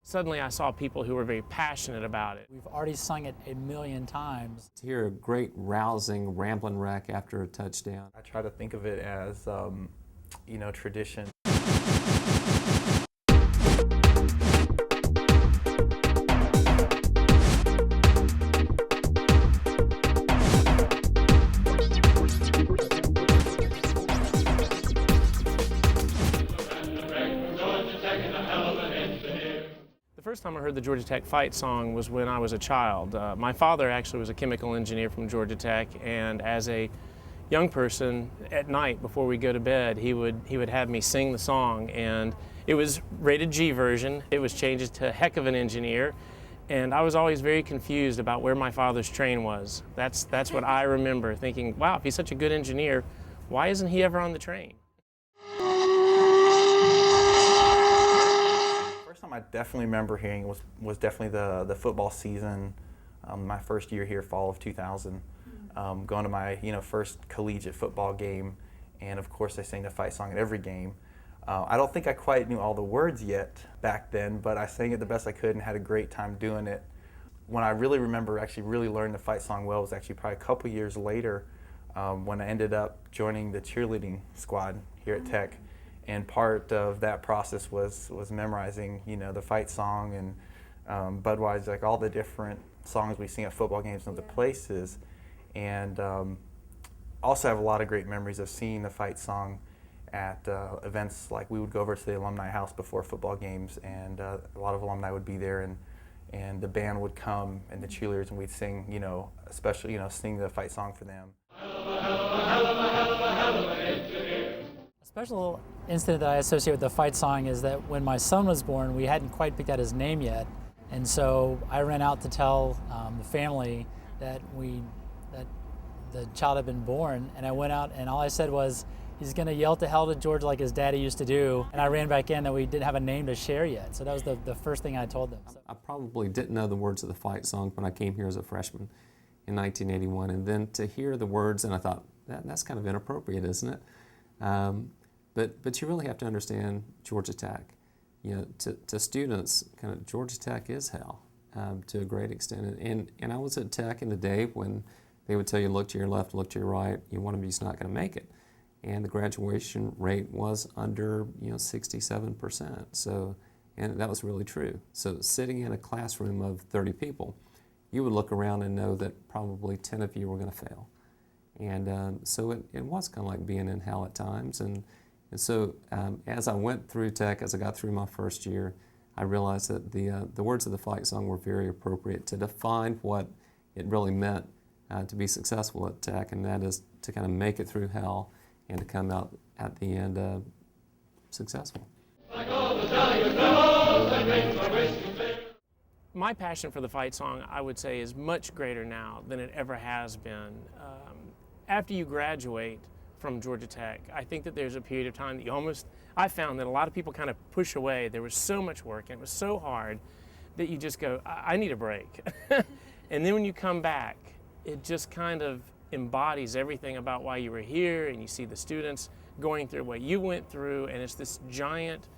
Suddenly I saw people who were very passionate about it. We've already sung it a million times. To hear a great, rousing Ramblin Wreck after a touchdown. I try to think of it as, tradition. The first time I heard the Georgia Tech fight song was when I was a child. My father actually was a chemical engineer from Georgia Tech, and as a young person at night before we go to bed, he would have me sing the song, and it was rated G version. It was changed to Heck of an Engineer, and I was always very confused about where my father's train was. That's what I remember thinking, wow, if he's such a good engineer, why isn't he ever on the train? First time I definitely remember hearing was definitely the football season, my first year here, fall of 2000. Going to my first collegiate football game, and of course I sang the fight song at every game. I don't think I quite knew all the words yet back then, but I sang it the best I could and had a great time doing it. When I really remember actually really learning the fight song well was actually probably a couple years later, when I ended up joining the cheerleading squad here at Tech. And part of that process was memorizing, the fight song and Budweiser, like all the different songs we sing at football games and other places. And also have a lot of great memories of seeing the fight song at events like we would go over to the alumni house before football games, and a lot of alumni would be there, and the band would come and the cheerleaders, and we'd sing, especially, sing the fight song for them. A special incident that I associate with the fight song is that when my son was born, we hadn't quite picked out his name yet, and so I ran out to tell the family that the child had been born, and I went out and all I said was, he's going to yell to hell to George like his daddy used to do, and I ran back in that we didn't have a name to share yet, so that was the first thing I told them. So. I probably didn't know the words of the fight song when I came here as a freshman in 1981, and then to hear the words, and I thought, that's kind of inappropriate, isn't it? But you really have to understand Georgia Tech. To students, kind of Georgia Tech is hell to a great extent, and I was at Tech in the day when they would tell you, look to your left, look to your right, one of you's not going to make it. And the graduation rate was under 67%. So, and that was really true. So sitting in a classroom of 30 people, you would look around and know that probably 10 of you were going to fail. And so it was kind of like being in hell at times. And so as I went through Tech, as I got through my first year, I realized that the words of the fight song were very appropriate to define what it really meant to be successful at Tech, and that is to kind of make it through hell and to come out at the end successful. My passion for the fight song, I would say, is much greater now than it ever has been. After you graduate from Georgia Tech, I think that there's a period of time that I found that a lot of people kind of push away. There was so much work and it was so hard that you just go, I need a break. And then when you come back, it just kind of embodies everything about why you were here, and you see the students going through what you went through, and it's this giant,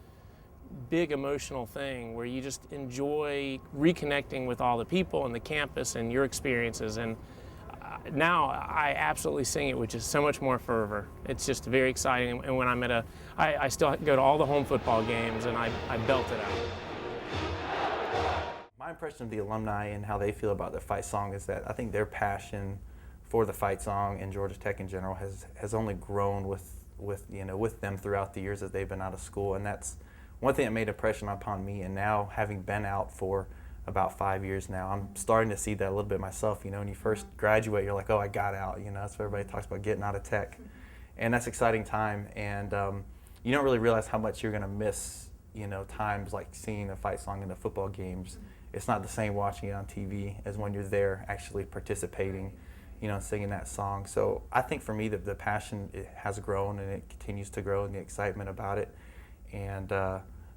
big emotional thing where you just enjoy reconnecting with all the people and the campus and your experiences. And now I absolutely sing it with just so much more fervor. It's just very exciting. And when I'm I still go to all the home football games, and I belt it out. My impression of the alumni and how they feel about the fight song is that I think their passion for the fight song and Georgia Tech in general has only grown with them throughout the years that they've been out of school, and that's one thing that made an impression upon me. And now, having been out for about 5 years now, I'm starting to see that a little bit myself. When you first graduate, you're like, oh, I got out. That's what everybody talks about, getting out of Tech, and that's an exciting time. And you don't really realize how much you're going to miss. Times like seeing a fight song in the football games. It's not the same watching it on TV as when you're there actually participating, singing that song. So I think for me that the passion, it has grown, and it continues to grow, and the excitement about it. And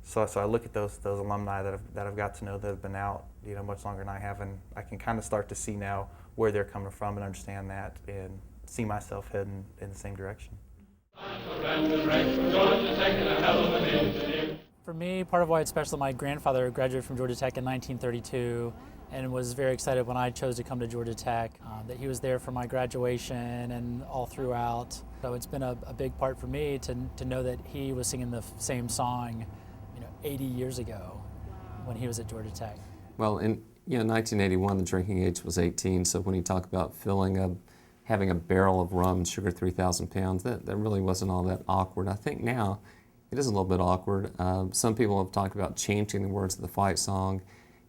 so I look at those alumni that I've got to know that have been out much longer than I have, and I can kind of start to see now where they're coming from and understand that, and see myself heading in the same direction. For me, part of why it's special, my grandfather graduated from Georgia Tech in 1932 and was very excited when I chose to come to Georgia Tech, that he was there for my graduation and all throughout. So it's been a big part for me to know that he was singing the same song 80 years ago when he was at Georgia Tech. Well, in 1981, the drinking age was 18, so when you talk about having a barrel of rum and sugar 3,000 pounds, that really wasn't all that awkward. I think now it is a little bit awkward. Some people have talked about changing the words of the fight song,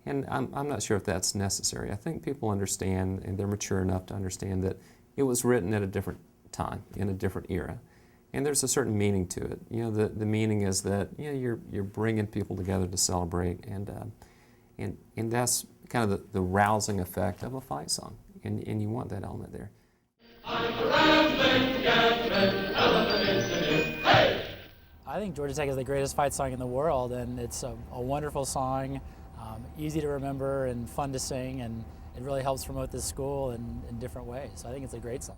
and I'm not sure if that's necessary. I think people understand, and they're mature enough to understand that it was written at a different time, in a different era. And there's a certain meaning to it. The meaning is that you're bringing people together to celebrate, and that's kind of the rousing effect of a fight song, and you want that element there. I'm a rambling, gabbling, elephant engineer. Hey! I think Georgia Tech is the greatest fight song in the world, and it's a wonderful song, easy to remember and fun to sing, and it really helps promote this school in different ways. So I think it's a great song.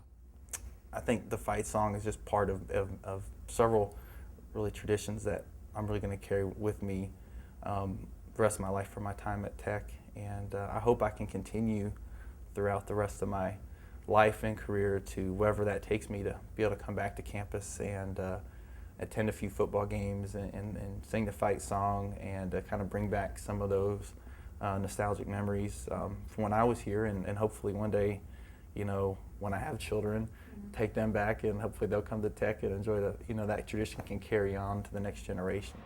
I think the fight song is just part of several really traditions that I'm really going to carry with me the rest of my life for my time at Tech, and I hope I can continue throughout the rest of my life and career to wherever that takes me, to be able to come back to campus and attend a few football games and sing the fight song and kind of bring back some of those nostalgic memories from when I was here, and hopefully one day, when I have children, take them back, and hopefully they'll come to Tech and enjoy that tradition can carry on to the next generation.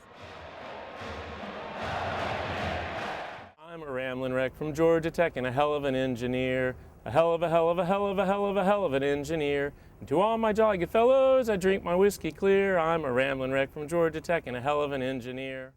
I'm a Ramblin Wreck from Georgia Tech and a hell of an engineer. A hell of an engineer. And to all my jolly good fellows, I drink my whiskey clear. I'm a Ramblin Wreck from Georgia Tech and a hell of an engineer.